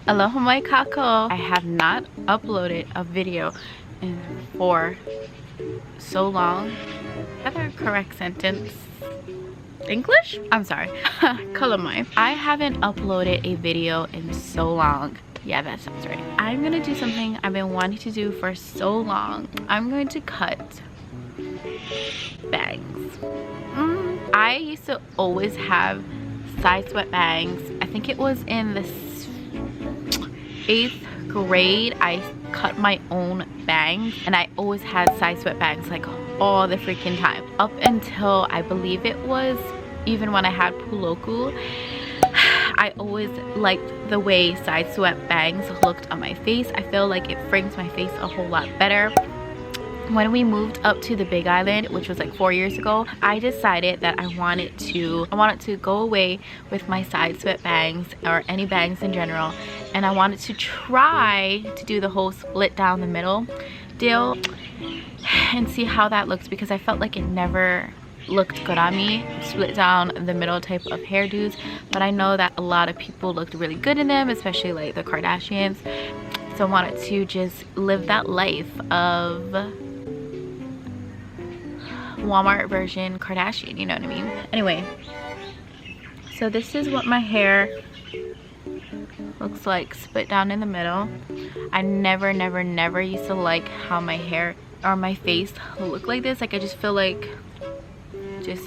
Aloha Mai Kākou. I have not uploaded a video for so long. Is that a correct sentence? English? I'm sorry. Kalamai. I haven't uploaded a video in so long. Yeah, that sounds right. I'm gonna do something I've been wanting to do for so long. I'm going to cut bangs. I used to always have side swept bangs. I think it was in the 8th grade I cut my own bangs, and I always had side swept bangs like all the freaking time up until I believe it was even when I had puloku. I always liked the way side swept bangs looked on my face. I feel like it frames my face a whole lot better. When we moved up to the Big Island, which was like 4 years ago, I decided that I wanted to go away with my side swept bangs or any bangs in general, and I wanted to try to do the whole split down the middle deal and see how that looks, because I felt like it never looked good on me, split down the middle type of hairdos. But I know that a lot of people looked really good in them, especially like the Kardashians. So I wanted to just live that life of Walmart version Kardashian, you know what I mean? Anyway, so this is what my hair looks like split down in the middle. I never used to like how my hair or my face look like this. Like, I just feel like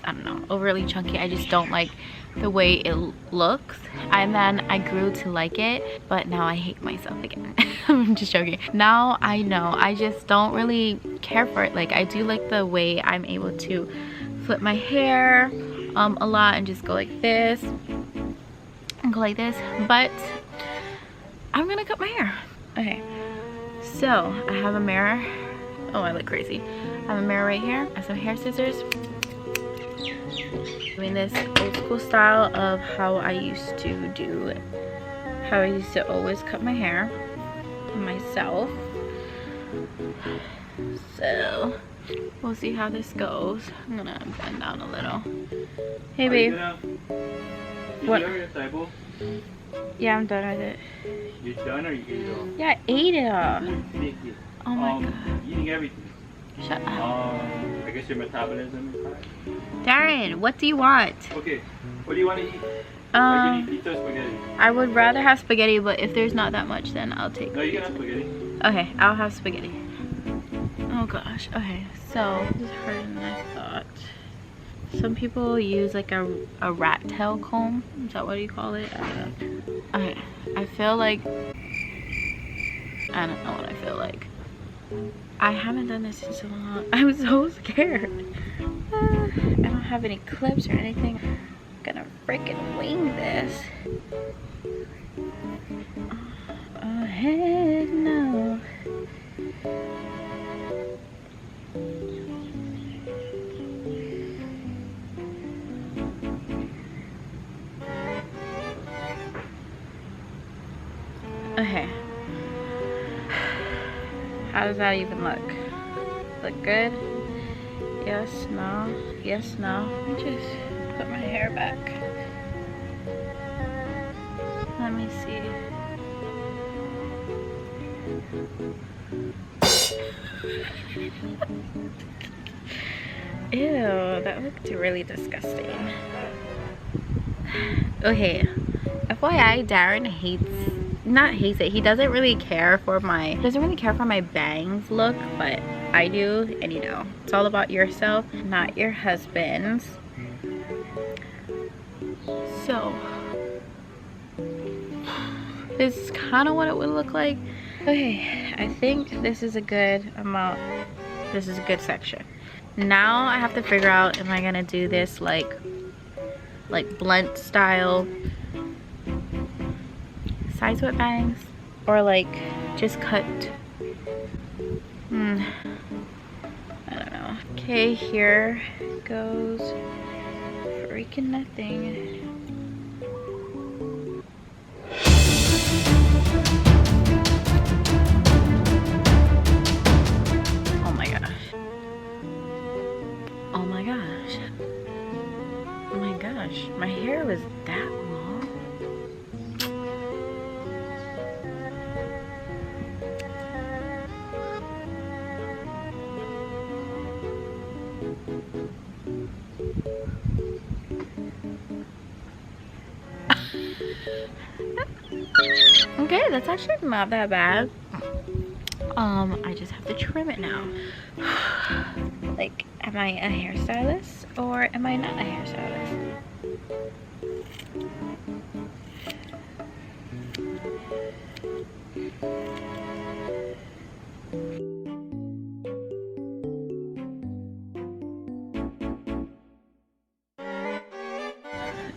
I don't know, overly chunky. I just don't like the way it looks, and then I grew to like it, but now I hate myself again. I'm just joking. Now I know I just don't really care for it. Like, I do like the way I'm able to flip my hair a lot and just go like this and go like this, but I'm gonna cut my hair. Okay, so I have a mirror. Oh, I look crazy. I have a mirror right here. I have some hair scissors. Doing this old school style of how I used to always cut my hair myself. So we'll see how this goes. I'm gonna bend down a little. Hey babe. What? Yeah, I'm done with it. You done or you ate it all? Yeah, I ate it all. Oh my god. Eating everything. Shut up. I guess your metabolism is high. Darren, what do you want? Okay, what do you want to eat? Like, you eat pizza or spaghetti? I would rather have spaghetti, but if there's not that much, then I'll take No, you can have spaghetti. Okay, I'll have spaghetti. Oh gosh. Okay, so this is harder than I thought. Some people use like a rat tail comb. Is that what you call it? I don't know. Okay, I feel like, I don't know what I feel like. I haven't done this in so long. I'm so scared. I don't have any clips or anything. I'm gonna freaking wing this. Oh heck no. Okay. How does that even look? Look good? Yes, no, yes, no. Let me just put my hair back. Let me see. Ew, that looked really disgusting. Okay, FYI, Darren he doesn't really care for my bangs look, but I do, and you know, it's all about yourself, not your husband's. So this is kind of what it would look like. Okay, I think this is a good amount. This is a good section. Now I have to figure out, am I gonna do this like blunt style side swept bangs, or like just cut? I don't know. Okay, here goes freaking nothing. Oh my gosh. Oh my gosh. Oh my gosh. My hair was that long. Okay, that's actually not that bad. I just have to trim it now. Like, am I a hairstylist or am I not a hairstylist?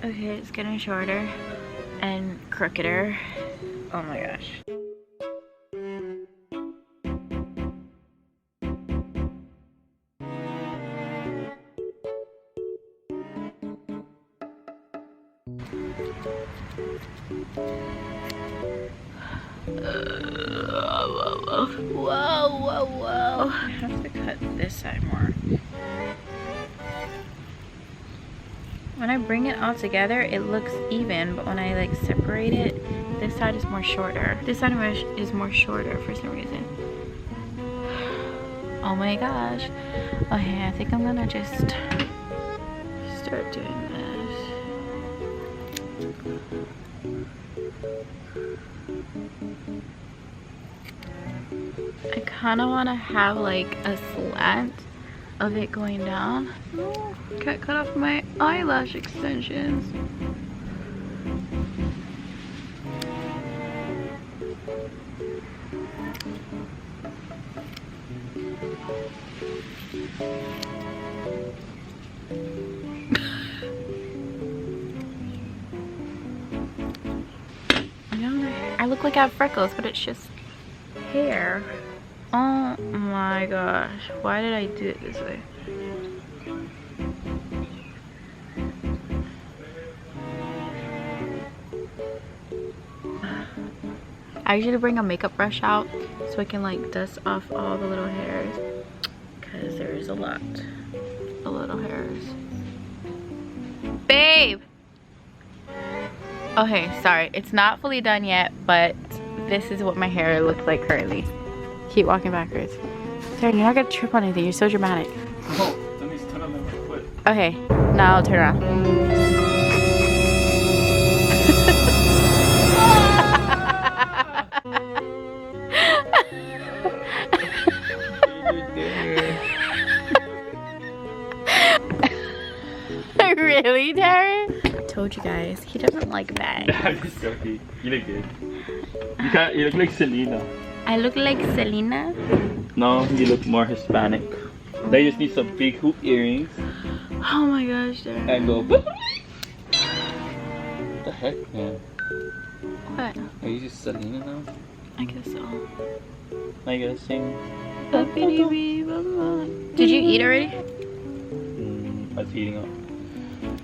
Okay, it's getting shorter and crookeder. Oh my gosh. Whoa. I have to cut this side more. When I bring it all together, it looks even, but when I like separate it, this side is more shorter. This side is more shorter for some reason. Oh my gosh. Okay, I think I'm gonna just start doing this. I kind of want to have like a slant of it going down. Oh, can't cut off my eyelash extensions. I look like I have freckles, but it's just hair. Oh my gosh, why did I do it this way? I usually bring a makeup brush out so I can like dust off all the little hairs, because there's a lot of little hairs. Babe! Okay, sorry, it's not fully done yet, but this is what my hair looks like currently. Keep walking backwards. Darren, you're not gonna trip on anything, you're so dramatic. Oh, let me turn on my foot. Okay, now I'll turn around. Really, Darren? I told you guys, he doesn't like bags. You look good. You look like Selena. I look like Selena? No, you look more Hispanic. They just need some big hoop earrings. Oh my gosh, Darren. And go. What the heck, man? What? Are you just Selena now? I guess so. Now you gotta sing. Did you eat already? I was eating up.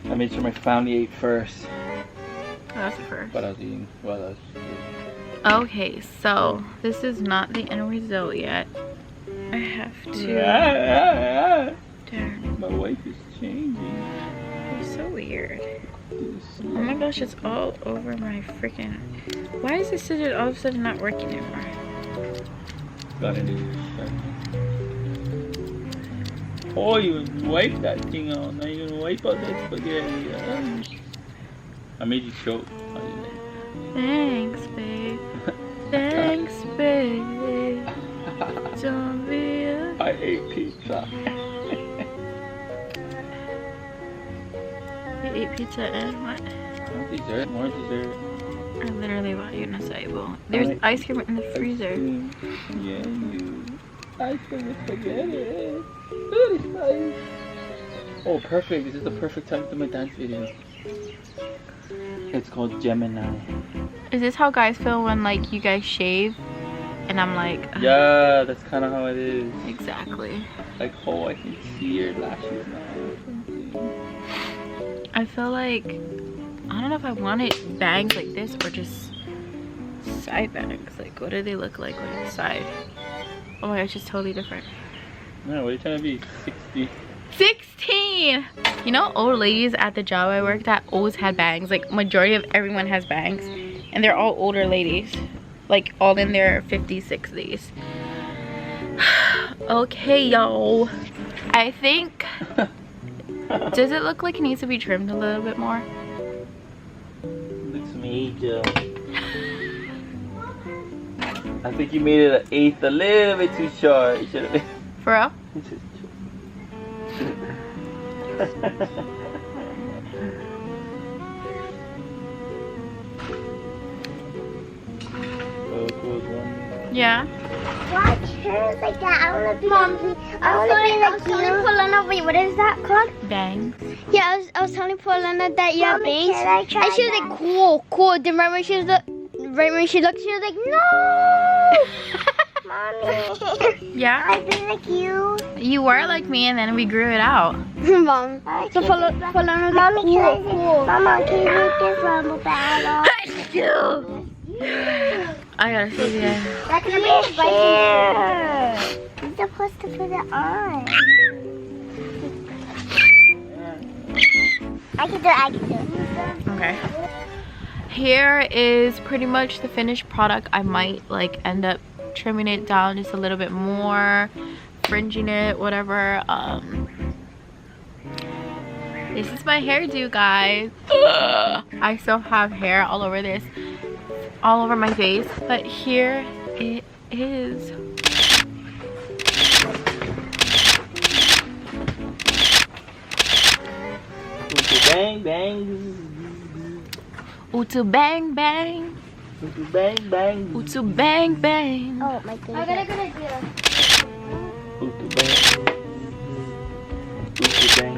I made sure my family ate first. Oh, that's the first. But I was eating while I was eating. Okay, so this is not the end result yet. I have to. Darren. My wife is changing. It's so weird. Oh my gosh, it's all over my freaking. Why is this scissors all of a sudden not working anymore? Gotta do this. Oh, you wipe that thing out. Now you're gonna wipe out that spaghetti. I made you choke. Thanks, babe. Thanks, babe. Don't be a... I ate pizza. You ate pizza and what? More dessert. More dessert. I literally bought you an acai bowl. There's ice cream in the freezer. Yeah, you. Ice cream with spaghetti. Really nice. Oh, perfect. This is the perfect time to do my dance video. It's called Gemini. Is this how guys feel when like you guys shave? And I'm like... Yeah, that's kind of how it is. Exactly. Like, oh, I can see your lashes now. I feel like... I don't know if I wanted bangs like this or just side bangs. Like, what do they look like on the side? Oh my gosh, it's totally different. No, what are you trying to be? 60? 16! You know, old ladies at the job I worked at always had bangs. Like, majority of everyone has bangs. And they're all older ladies. Like, all in their 50s, 60s. Okay, y'all. I think Does it look like it needs to be trimmed a little bit more? Looks major. I think you made it an eighth a little bit too short. It should have been. For real? Yeah. Watch hers like that. I want to be Mom, I want to be like you. Paulina, wait, what is that called? Bangs. Yeah, I was telling Paulina that you have bangs. And she was like, cool. Then right when she looked, she was like, no! Mommy. Yeah? I've been like you. You were like me and then we grew it out. Mom. So Paulina was like, cool. Mama, can you make this rumble battle? I gotta see it. That's gonna be hair. You're supposed to put it on. I can do it. Okay. Here is pretty much the finished product. I might like end up trimming it down just a little bit more, fringing it, whatever. This is my hairdo, guys. I still have hair all over this, all over my face, but here it is. Bang bang. Utu bang bang. Utu bang bang. Utu bang bang. Oh my goodness. I got a good idea. Utu bang. Utu bang.